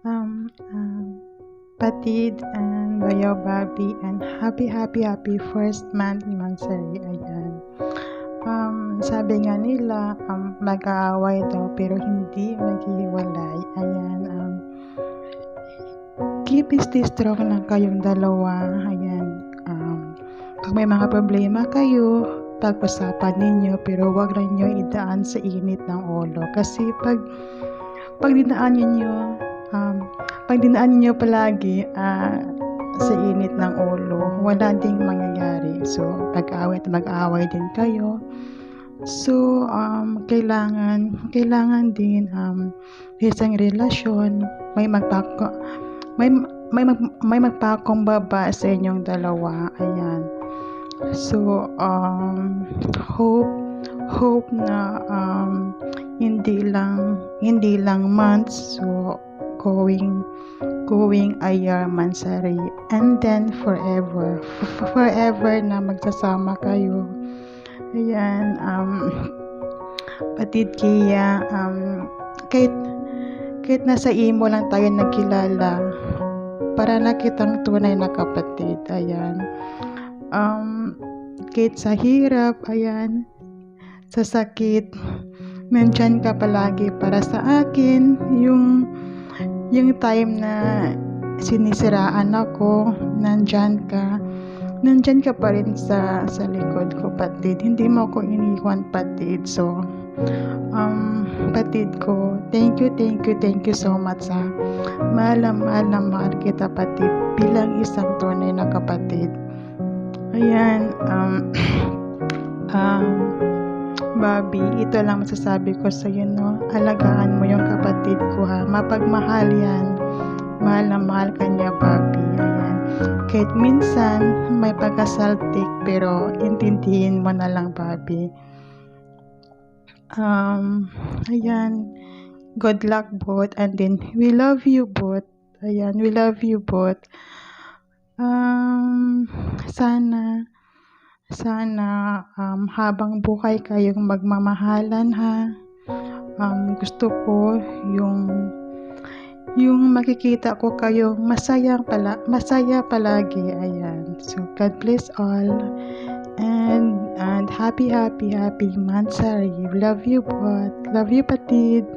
Um, um, Patid and Bayaw Bobby and happy first month Mansari. Ayan. Sabi nga nila, mag-aaway daw pero hindi maghihiwalay. Ayan. Keep stay strong lang kayong dalawa. Ayan. Pag may mga problema kayo, pag-usapan ninyo pero wag lang nyo idaan sa init ng ulo. Kasi pag dinaan niyo palagi sa init ng ulo, wala ding mangyayari. So, mag-away din kayo. So, kailangan din isang relasyon, may magpakumbaba sa inyong dalawa. Ayan. So, hope na hindi lang months, so going a year, Mansari, and then forever na magsasama kayo. Ayan. Patid Kia, kahit nasa imo lang tayo nagkilala, para na kitang tunay na kapatid. Ayan. Kahit sa hirap, ayan, sa sakit, nandyan ka palagi para sa akin. Yung time na sinisiraan ako, nandyan ka pa rin sa likod ko, patid. Hindi mo ako iniwan, patid. So, patid ko, thank you so much sa mahal kita, patid, bilang isang tunay na kapatid. Ayan. Bobby, ito lang masasabi ko sa iyo, no? Alagaan mo yung kapatid ko, ha? Mapagmahal yan. Mahal na mahal ka niya, Bobby. Ayan. Kahit minsan may pagkasaltik, pero intindihin mo na lang, Bobby. Ayan. Good luck both, and then we love you both. Ayan, we love you both. Sana habang buhay kayong magmamahalan, ha. Gusto ko yung makikita ko kayo masaya palagi. Ayan. So, God bless all. And happy Mansari. Love you both. Love you, patid.